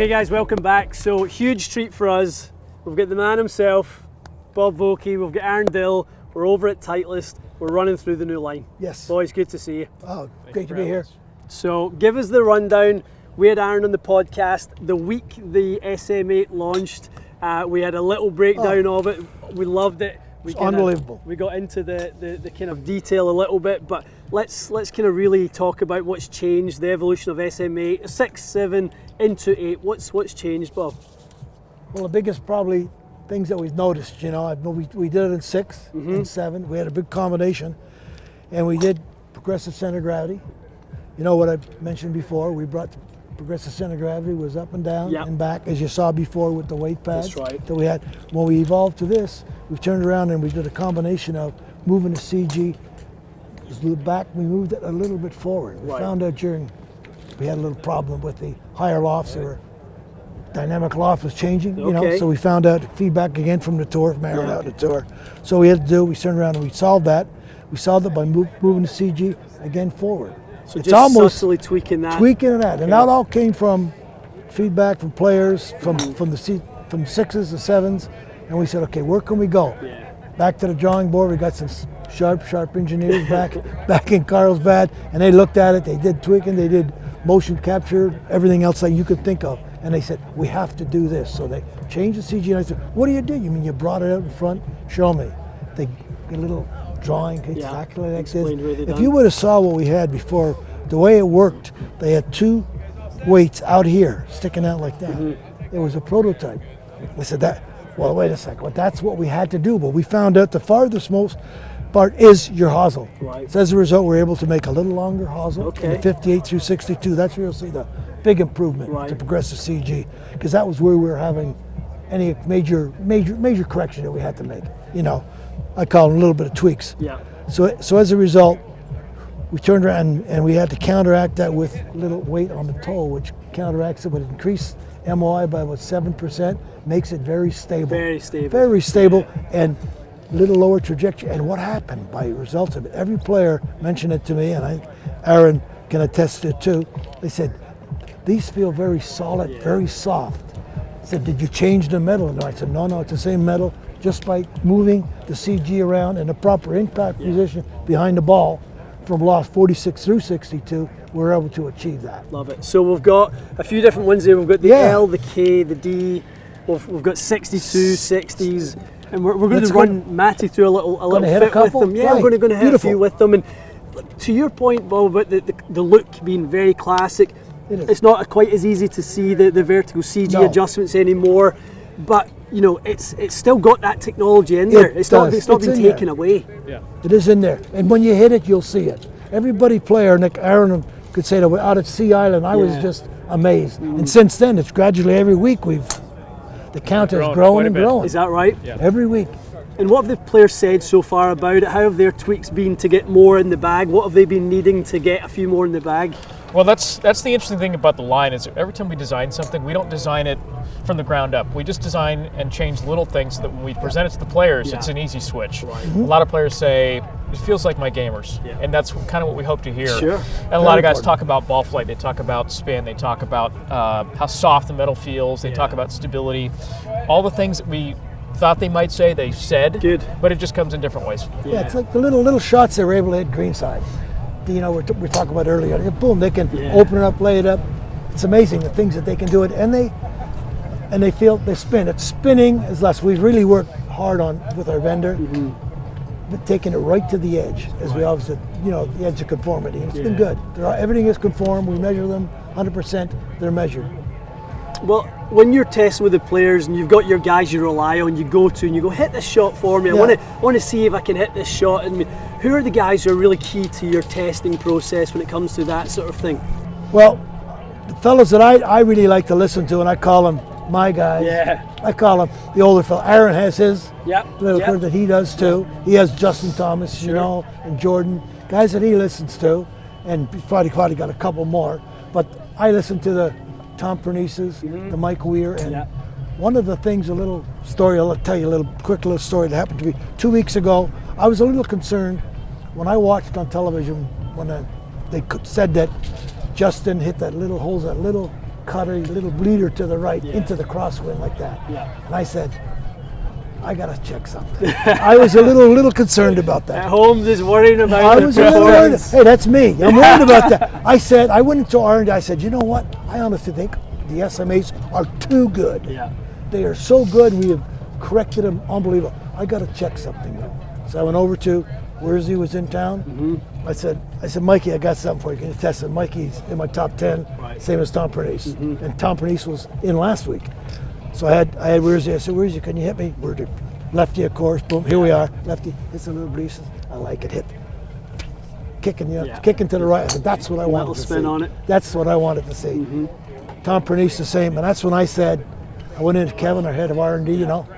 Okay guys, welcome back. So huge treat for us. We've got the man himself, Bob Vokey, we've got Aaron Dill, we're over at Titleist, we're running through the new line. Yes. Boys, good to see you. Oh, great to be here. So give us the rundown. We had Aaron on the podcast the week the SM8 launched. We had a little breakdown of it. We loved it. It's unbelievable. We got into the kind of detail a little bit, but let's kind of really talk about what's changed, the evolution of SM8, 6, 7 into 8. What's changed, Bob? Well, the biggest probably things that we've noticed, you know, we did it in 6 and 7. We had a big combination, and we did progressive center of gravity. You know what I mentioned before, we brought the progressive center of gravity was up and down and back, as you saw before with the weight pads. That's right. That we had. When we evolved to this, we turned around and we did a combination of moving the CG back, we moved it a little bit forward. We found out we had a little problem with the higher lofts. Dynamic loft was changing, you know, so we found out feedback again from the tour, from Aaron out the tour. So we turned around and we solved that. We solved it by moving the CG again forward. So it's just almost subtly tweaking that. And that all came from feedback from players, from sixes to sevens, and we said, okay, where can we go? Back to the drawing board. We got some sharp engineers back in Carlsbad, and they looked at it. They did tweaking, they did motion capture, everything else that you could think of, and they said, we have to do this. So they changed the CG, and I said, what do? You mean you brought it out in front? Show me. They get a little drawing exactly like this. If you would have saw what we had before, the way it worked, they had 2 weights out here sticking out like that. It was a prototype. We said well, wait a second, well, that's what we had to do, but we found out the farthest most part is your hosel. So as a result, we're able to make a little longer hosel in the 58 through 62. That's where you'll see the big improvement to progressive CG, because that was where we were having any major correction that we had to make. You know, I call them a little bit of tweaks. So as a result, we turned around and we had to counteract that with a little weight on the toe, which counteracts it with increased MOI by about 7%, makes it very stable. Very stable, and a little lower trajectory. And what happened by results of it, every player mentioned it to me, and Aaron can attest to it too. They said, these feel very solid, very soft. I said, did you change the metal? And I said, no, it's the same metal. Just by moving the CG around in the proper impact position behind the ball, from loft 46 through 62, we're able to achieve that. Love it. So we've got a few different ones here. We've got the L, the K, the D. We've got 62, 60s, and we're going to run Matty through a little fit with them. Yeah, we're going to hit a few with them. And to your point, Bob, about the look being very classic, it's not quite as easy to see the vertical CG adjustments anymore, but you know, it's still got that technology in there. It's not been taken away. It is in there, and when you hit it, you'll see it. Everybody player, Nick Aaron could say that out at Sea Island, I was just amazed. And since then, it's gradually every week the count has grown and grown. Is that right? Every week. And what have the players said so far about it? How have their tweaks been to get more in the bag? What have they been needing to get a few more in the bag? Well, that's the interesting thing about the line is every time we design something, we don't design it from the ground up. We just design and change little things so that when we present it to the players, it's an easy switch. A lot of players say, it feels like my gamers, and that's kind of what we hope to hear. And a lot of guys talk about ball flight, they talk about spin, they talk about how soft the metal feels, they talk about stability. All the things that we thought they might say, they said, but it just comes in different ways. It's like the little shots they were able to hit greenside. You know, we're talking about earlier. Boom, they can open it up, lay it up. It's amazing the things that they can do it, and they feel they spin. It's spinning is less. We've really worked hard with our vendor, but taking it right to the edge, as we always said. You know, the edge of conformity, and it's been good. Everything is conform. We measure them 100%. They're measured. Well, when you're testing with the players and you've got your guys you rely on, you go to and you go, hit this shot for me. I want to see if I can hit this shot. And who are the guys who are really key to your testing process when it comes to that sort of thing? Well, the fellas that I really like to listen to, and I call them my guys. I call them the older fella. Aaron has his little crew that he does too. He has Justin Thomas, you know, and Jordan, guys that he listens to, and he's probably got a couple more. But I listen to the Tom Pernice's, the Mike Weir, and one of the things, a little story, I'll tell you a quick little story that happened to me 2 weeks ago. I was a little concerned when I watched on television when they said that Justin hit that little cut a little bleeder to the right into the crosswind like that. And I said, I gotta check something. I was a little concerned about that. At home, just worrying about I was a little worried. Hey, that's me. I'm worried about that. I said, I went into R&D. I said, you know what? I honestly think the SM8s are too good. They are so good. We have corrected them, unbelievable. I gotta check something though. So I went over to Worsley was in town. I said, Mikey, I got something for you. Can you test it? Mikey's in my top 10, same as Tom Pernice. And Tom Pernice was in last week. So I had Worsley. I said, Worsley, can you hit me? We're lefty, of course. Boom, here we are. Lefty, hits a little breeze. I like it. Hit. Kicking, kicking to the right. I said, that's what I wanted to see. Spin on it. That's what I wanted to see. Tom Pernice the same. And that's when I said, I went into Kevin, our head of R&D, you know,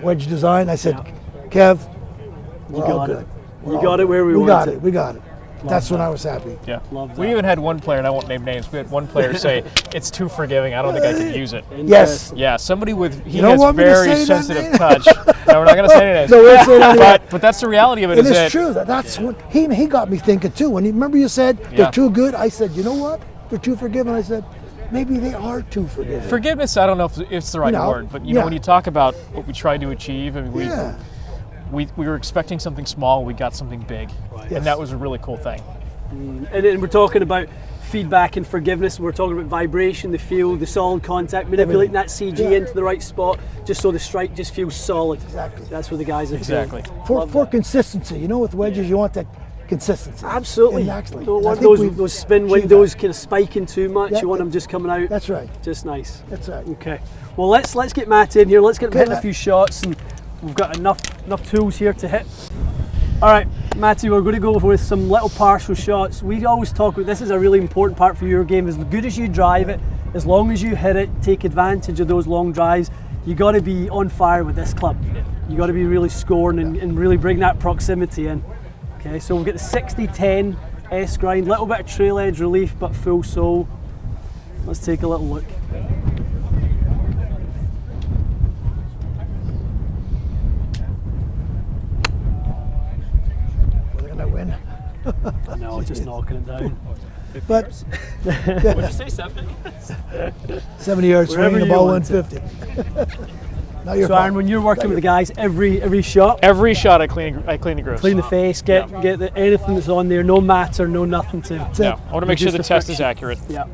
wedge design. I said, Kev, we're all good. You got it where we wanted it. We got it. That's when I was happy. Yeah. We even had one player, and I won't name names, we had one player say, it's too forgiving, I don't think I can use it. Yes. Yeah, somebody with, he has very sensitive touch. No, we're not going to say anything. No, we'll say that but that's the reality of it. It is true. That's what he got me thinking too. When remember you said they're too good, I said, you know what? They're too forgiving. I said, maybe they are too forgiving. Forgiveness, I don't know if it's the right word, but you know, when you talk about what we tried to achieve, I mean, we were expecting something small, we got something big, and that was a really cool thing. And then we're talking about feedback and forgiveness. We're talking about vibration, the feel, the solid contact, manipulating that CG into the right spot, just so the strike just feels solid. Exactly. That's what the guys are Exactly. For consistency, you know, with wedges, you want that consistency. Absolutely. Exactly. You don't want those spin windows kind of spiking too much. You want them just coming out. That's right. Just nice. That's right. Okay. Well, let's get Matt in here. Let's get him hitting a few shots, and we've got enough tools here to hit. All right, Matty, we're going to go with some little partial shots. We always talk about this is a really important part for your game. As good as you drive it, as long as you hit it, take advantage of those long drives. You got to be on fire with this club. You got to be really scoring and really bring that proximity in. Okay, so we'll get the 60-10 S grind, little bit of trail edge relief, but full sole. Let's take a little look. Win. No, just knocking it down. But What did you say, 70? 70 yards swing, the ball 150. So Aaron, when you're working with the guys, every shot? Every shot I clean the grooves. Clean the face, get anything that's on there, no matter, no nothing to. Yeah, I want to make sure the test is accurate. Yeah.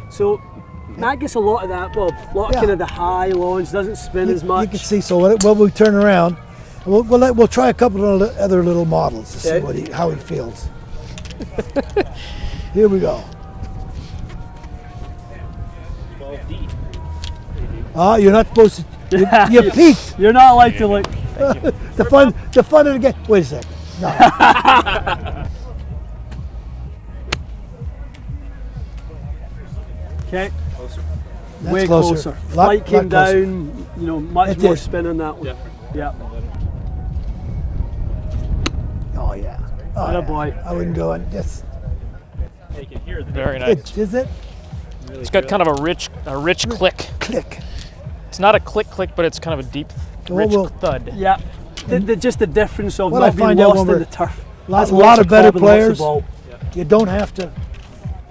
So Matt gets a lot of that, Bob. A lot of kind of the high launch, doesn't spin as much. You can see, so when we turn around, we'll try a couple of other little models to see how he feels. Here we go. You're not supposed to. You peaked. You're not allowed to look. the fun of the game. Wait a sec. No. Okay. That's way closer. Flight came down. You know, much more spin on that one. Yeah. Oh yeah. Oh yeah. Boy. I wouldn't go on. Yes. You can hear the very nice. Is it? It's got kind of a rich click. Click. It's not a click, but it's kind of a deep, rich thud. Yeah. Just the difference of what not being lost in the turf. A lot of better players. You don't have to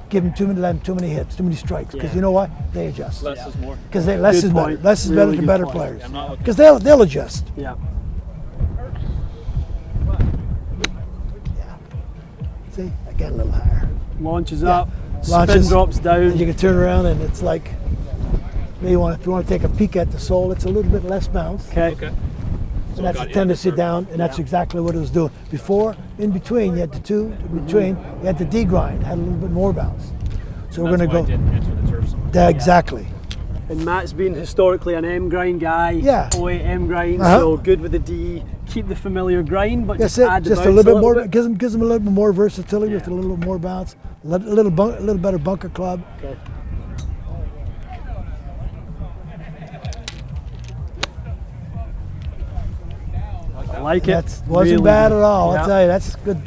give them too many hits, too many strikes, because you know what? They adjust. Less is more. Because less is better. Less is better to better players. Yeah, because they'll adjust. Yeah. See, again a little higher. Launches up, spin drops down. And you can turn around and it's like, maybe if you want to take a peek at the sole, it's a little bit less bounce. Okay. And that's a tendency down, and that's exactly what it was doing. Before, in between, you had the two, in between, you had the D grind, had a little bit more bounce. So we're going to go. Exactly. And Matt's been historically an M grind guy. Yeah. 08 M grind, so good with the D. Keep the familiar grind, but just add the bounce a little bit more. Gives them a little bit more versatility with a little more bounce, a little better bunker club. Okay. I like it. Wasn't bad at all. I'll tell you, that's good.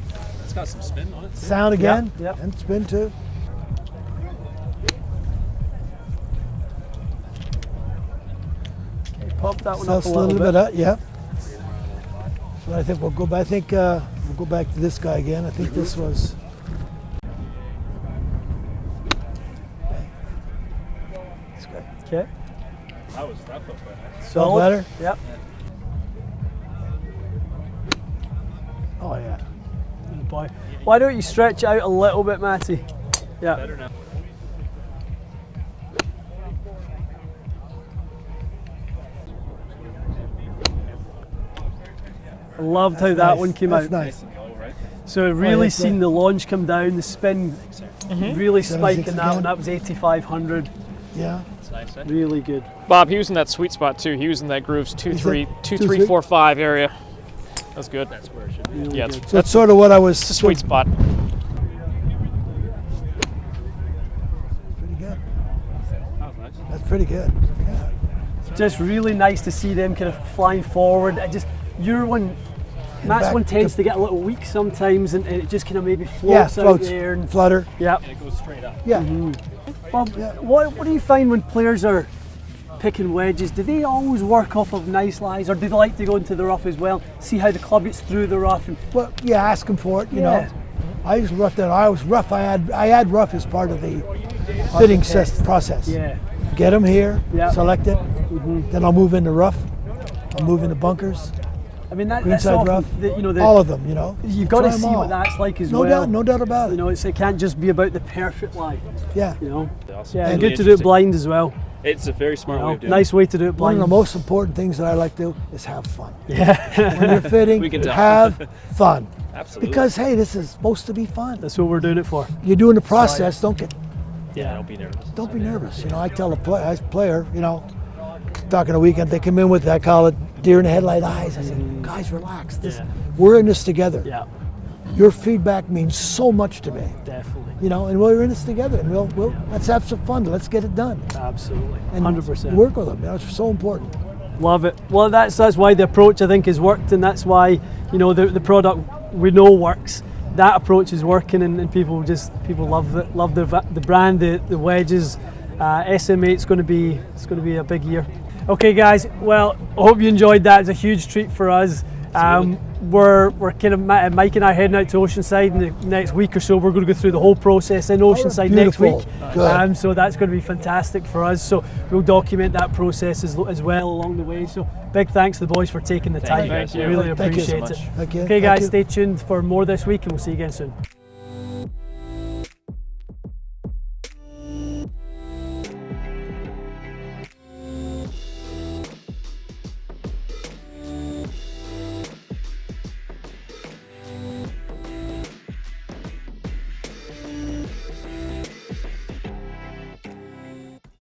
It's got some spin on it. Sound again, and spin too. Okay, pop that one So up a little bit. Yeah. So I think we'll go back. We'll go back to this guy again. I think this was. Okay. That felt better. Solid. Better? Yep. Oh yeah. Good boy. Why don't you stretch out a little bit, Matty? Yeah. Better now. I loved how That's that nice. one came That's out. nice. So really that's seen it. the launch come down, the spin really 76 spiking that again. one. That was 8,500. Yeah. That's nice, eh? Really good. Bob, he was in that sweet spot too. He was in that grooves 2, 3, 2, 3, 4, 5 area. That's good. That's where it should be. Really Yeah, good. So that's sort of what I was. it's a sweet spot. Pretty good. That's pretty good. Yeah. Just really nice to see them kind of flying forward. Your one, Matt's back one tends to- to get a little weak sometimes, and it just kind of maybe Yeah, floats out floats, there. And flutter. yeah. It goes straight up. Yeah. Bob, what do you find when players are picking wedges? Do they always work off of nice lies, or do they like to go into the rough as well? See how the club gets through the rough. And Well, yeah, ask them for it. You Yeah. know, I used to rough that. I was rough. I add rough as part of the fitting process. yeah, Get them here, Yeah. select it, then I'll move into rough. I'll move into bunkers, I mean that's greenside often rough, the all of them. You know, you've got to Try 'em see all. what that's like as No well. doubt, no doubt about it. You know, it can't just be about the perfect lie. Yeah. You know, Awesome. yeah, Really good to do it interesting. blind as well. It's a very smart You way know, of doing nice way to do it One blind. of the most important things that I like to do is have fun. Yeah, When you're fitting, We can tell. have fun. Absolutely. Because hey, this is supposed to be fun. that's what we're doing it for. You're doing the process. Don't Yeah, don't be nervous. Don't be nervous. You know, I tell a player, you know, talking a weekend, they come in with, I call it deer in the headlight eyes. I said, guys, relax. We're in this together. Yeah, Your feedback means so much to me. definitely, You know, and we're in this together, and we'll let's have some fun. Let's get it done. absolutely, And 100%. work with them. You know, it's so important. Love it. Well, that's why the approach I think has worked, and that's why the product we know works. That approach is working, and people love it. Love the brand, the wedges. SM8's going to be a big year. Okay, guys. Well, I hope you enjoyed that. It's a huge treat for us. We're kind of Mike and I heading out to Oceanside in the next week or so. We're going to go through the whole process in Oceanside next beautiful. week. Good. So that's going to be fantastic for us. So we'll document that process as well along the way. So big thanks to the boys for taking the time. you guys. Really Thank you so appreciate much. it. Thank you. Okay, Thank guys, you. stay tuned for more this week, and we'll see you again soon.